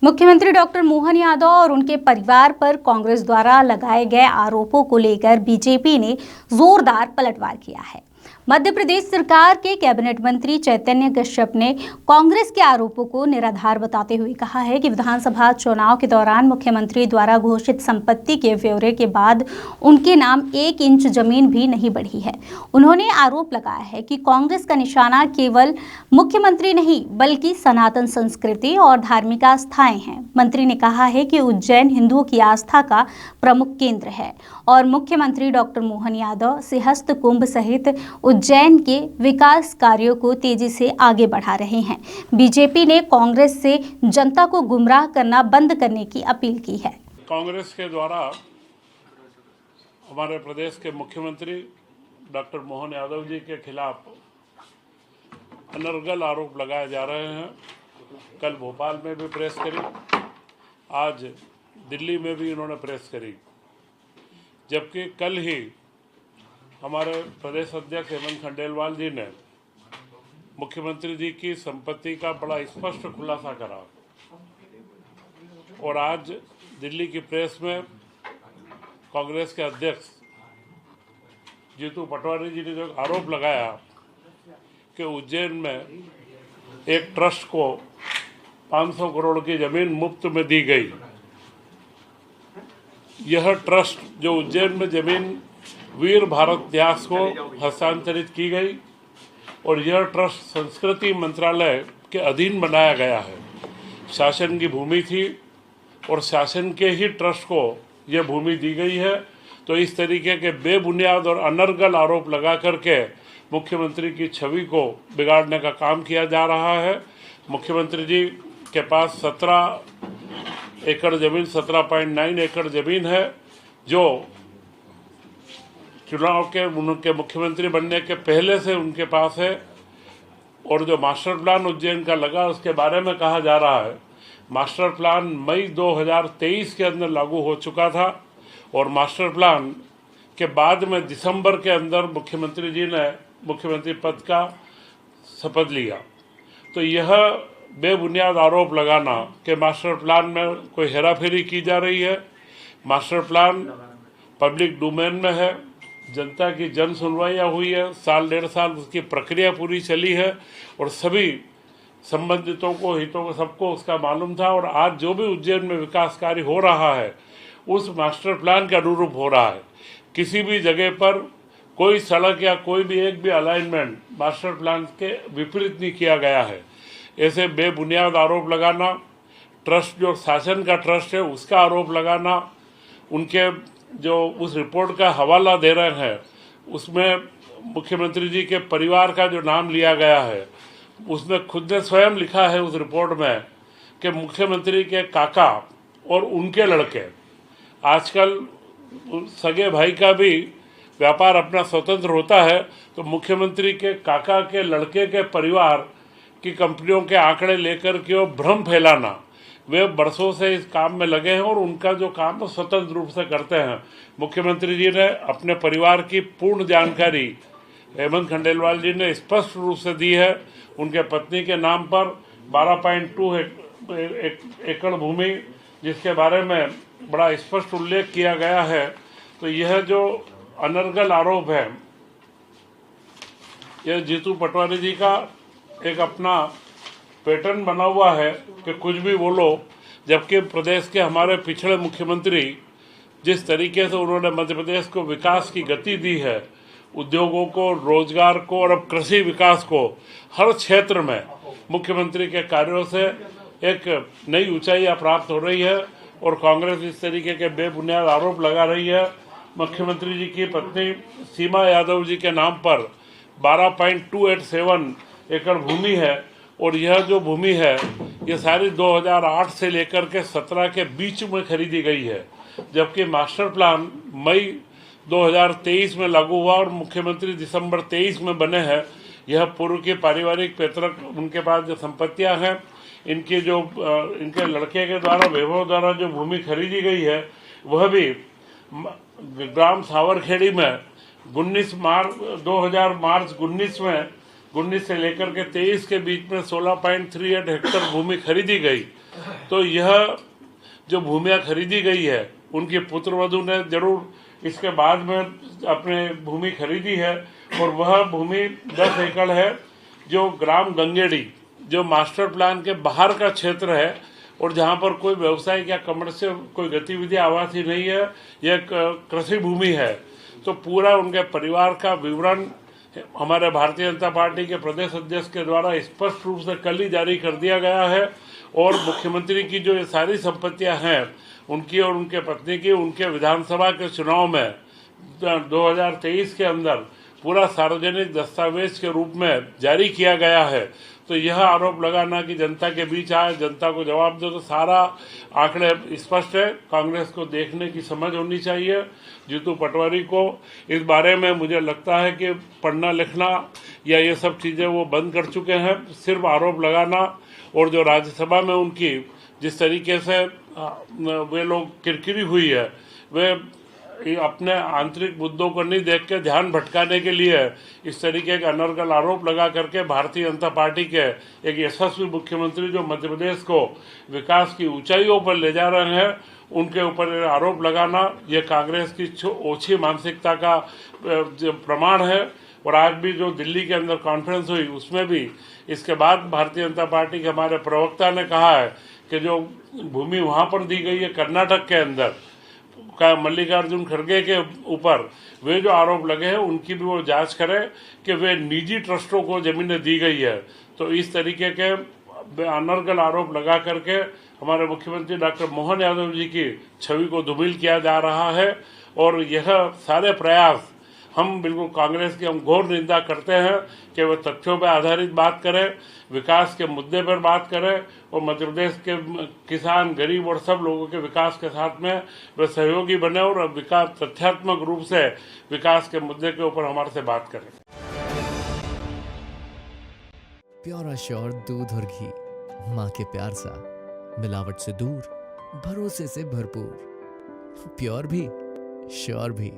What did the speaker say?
मुख्यमंत्री डॉक्टर मोहन यादव और उनके परिवार पर कांग्रेस द्वारा लगाए गए आरोपों को लेकर बीजेपी ने जोरदार पलटवार किया है। मध्य प्रदेश सरकार के कैबिनेट मंत्री चैतन्य कश्यप ने कांग्रेस के आरोपों को निराधार बताते हुए कहा है कि विधानसभा चुनाव के दौरान मुख्यमंत्री द्वारा घोषित संपत्ति के ब्यौरे के बाद उनके नाम 1 इंच जमीन भी नहीं बढ़ी है। उन्होंने आरोप लगाया है कि कांग्रेस का निशाना केवल मुख्यमंत्री नहीं बल्कि सनातन संस्कृति और धार्मिक आस्थाएं हैं। मंत्री ने कहा है कि उज्जैन हिंदुओं की आस्था का प्रमुख केंद्र है और मुख्यमंत्री डॉक्टर मोहन यादव सिंहस्थ कुंभ सहित उज्जैन के विकास कार्यों को तेजी से आगे बढ़ा रहे हैं। बीजेपी ने कांग्रेस से जनता को गुमराह करना बंद करने की अपील की है। कांग्रेस के द्वारा हमारे प्रदेश के मुख्यमंत्री डॉक्टर मोहन यादव जी के खिलाफ अनर्गल आरोप लगाए जा रहे हैं। कल भोपाल में भी प्रेस करी, आज दिल्ली में भी इन्होंने प्रेस करी, जबकि कल ही हमारे प्रदेश अध्यक्ष हेमंत खंडेलवाल जी ने मुख्यमंत्री जी की संपत्ति का बड़ा स्पष्ट खुलासा करा और आज दिल्ली की प्रेस में कांग्रेस के अध्यक्ष जीतू पटवारी जी ने जो आरोप लगाया कि उज्जैन में एक ट्रस्ट को 500 करोड़ की जमीन मुफ्त में दी गई। यह ट्रस्ट जो उज्जैन में जमीन वीर भारत न्यास को हस्तांतरित की गई और यह ट्रस्ट संस्कृति मंत्रालय के अधीन बनाया गया है। शासन की भूमि थी और शासन के ही ट्रस्ट को यह भूमि दी गई है। तो इस तरीके के बेबुनियाद और अनर्गल आरोप लगा करके मुख्यमंत्री की छवि को बिगाड़ने का काम किया जा रहा है। मुख्यमंत्री जी के पास 17 एकड़ जमीन 17.9 एकड़ जमीन है जो चुनाव के उनके मुख्यमंत्री बनने के पहले से उनके पास है। और जो मास्टर प्लान उज्जैन का लगा उसके बारे में कहा जा रहा है, मास्टर प्लान मई 2023 के अंदर लागू हो चुका था और मास्टर प्लान के बाद में दिसंबर के अंदर मुख्यमंत्री जी ने मुख्यमंत्री पद का शपथ लिया। तो यह बेबुनियाद आरोप लगाना कि मास्टर प्लान में कोई हेराफेरी की जा रही है। मास्टर प्लान पब्लिक डोमेन में है, जनता की जन सुनवाइयाँ हुई है, 1.5 साल उसकी प्रक्रिया पूरी चली है और सभी संबंधितों को, हितों को, सबको उसका मालूम था। और आज जो भी उज्जैन में विकास कार्य हो रहा है उस मास्टर प्लान के अनुरूप हो रहा है। किसी भी जगह पर कोई सड़क या कोई भी एक भी अलाइनमेंट मास्टर प्लान के विपरीत नहीं किया गया है। ऐसे बेबुनियाद आरोप लगाना, ट्रस्ट जो शासन का ट्रस्ट है उसका आरोप लगाना, उनके जो उस रिपोर्ट का हवाला दे रहे हैं उसमें मुख्यमंत्री जी के परिवार का जो नाम लिया गया है उसमें खुद ने स्वयं लिखा है उस रिपोर्ट में कि मुख्यमंत्री के काका और उनके लड़के, आजकल सगे भाई का भी व्यापार अपना स्वतंत्र होता है, तो मुख्यमंत्री के काका के लड़के के परिवार की कंपनियों के आंकड़े लेकर के वो भ्रम फैलाना, वे बरसों से इस काम में लगे हैं और उनका जो काम वो स्वतंत्र रूप से करते हैं। मुख्यमंत्री जी ने अपने परिवार की पूर्ण जानकारी हेमंत खंडेलवाल जी ने स्पष्ट रूप से दी है। उनके पत्नी के नाम पर 12.2 एकड़ भूमि जिसके बारे में बड़ा स्पष्ट उल्लेख किया गया है। तो यह जो अनर्गल आरोप है यह जीतू पटवारी जी का एक अपना पैटर्न बना हुआ है कि कुछ भी बोलो, जबकि प्रदेश के हमारे पिछड़े मुख्यमंत्री जिस तरीके से उन्होंने मध्य प्रदेश को विकास की गति दी है, उद्योगों को, रोजगार को और अब कृषि विकास को, हर क्षेत्र में मुख्यमंत्री के कार्यों से एक नई ऊंचाइयां प्राप्त हो रही है। और कांग्रेस इस तरीके के बेबुनियाद आरोप लगा रही है। मुख्यमंत्री जी की पत्नी सीमा यादव जी के नाम पर 12.287 एकड़ भूमि है और यह जो भूमि है ये सारी 2008 से लेकर के 17 के बीच में खरीदी गई है, जबकि मास्टर प्लान मई 2023 में लागू हुआ और मुख्यमंत्री दिसंबर 23 में बने हैं। यह पूर्व की पारिवारिक पैतृक उनके पास जो संपत्तियां हैं, इनके जो इनके लड़के के द्वारा, वैभव द्वारा जो भूमि खरीदी गई है वह भी ग्राम सावरखेड़ी में 19 मार्च 19 से लेकर के 23 के बीच में 16.38 हेक्टेयर भूमि खरीदी गई। तो यह जो भूमियाँ खरीदी गई है उनके पुत्र वधू ने जरूर इसके बाद में अपने भूमि खरीदी है, और वह भूमि 10 एकड़ है जो ग्राम गंगेड़ी, जो मास्टर प्लान के बाहर का क्षेत्र है और जहाँ पर कोई व्यवसायिक या कमर्शियल कोई गतिविधि आवासी नहीं है, यह कृषि भूमि है। तो पूरा उनके परिवार का विवरण हमारे भारतीय जनता पार्टी के प्रदेश अध्यक्ष के द्वारा स्पष्ट रूप से कल ही जारी कर दिया गया है, और मुख्यमंत्री की जो ये सारी संपत्तियां हैं उनकी और उनके पत्नी की, उनके विधानसभा के चुनाव में 2023 के अंदर पूरा सार्वजनिक दस्तावेज के रूप में जारी किया गया है। तो यह आरोप लगाना कि जनता के बीच आए, जनता को जवाब दो, तो सारा आंकड़े स्पष्ट है। कांग्रेस को देखने की समझ होनी चाहिए। जीतू पटवारी को इस बारे में मुझे लगता है कि पढ़ना लिखना या ये सब चीज़ें वो बंद कर चुके हैं। सिर्फ आरोप लगाना, और जो राज्यसभा में उनकी जिस तरीके से वे लोग किरकिरी हुई है, वे अपने आंतरिक मुद्दों को नहीं देख के ध्यान भटकाने के लिए इस तरीके के अनर्गल आरोप लगा करके भारतीय जनता पार्टी के एक यशस्वी मुख्यमंत्री जो मध्य प्रदेश को विकास की ऊंचाइयों पर ले जा रहे हैं, उनके ऊपर आरोप लगाना यह कांग्रेस की ओछी मानसिकता का प्रमाण है। और आज भी जो दिल्ली के अंदर कॉन्फ्रेंस हुई उसमें भी इसके बाद भारतीय जनता पार्टी के हमारे प्रवक्ता ने कहा है कि जो भूमि वहाँ पर दी गई है कर्नाटक के अंदर का मल्लिकार्जुन खड़गे के ऊपर, वे जो आरोप लगे हैं उनकी भी वो जांच करें कि वे निजी ट्रस्टों को जमीनें दी गई है। तो इस तरीके के अनर्गल आरोप लगा करके हमारे मुख्यमंत्री डॉक्टर मोहन यादव जी की छवि को धूमिल किया जा रहा है, और यह सारे प्रयास हम बिल्कुल कांग्रेस की हम घोर निंदा करते हैं कि वे तथ्यों पर आधारित बात करें, विकास के मुद्दे पर बात करें, और मध्य प्रदेश के किसान, गरीब और सब लोगों के विकास के साथ में वे सहयोगी बने और विकास तथ्यात्मक रूप से विकास के मुद्दे के ऊपर हमारे से बात करें। प्योर श्योर दूध और घी, माँ के प्यार सा, मिलावट से दूर, भरोसे से भरपूर, प्योर भी श्योर भी।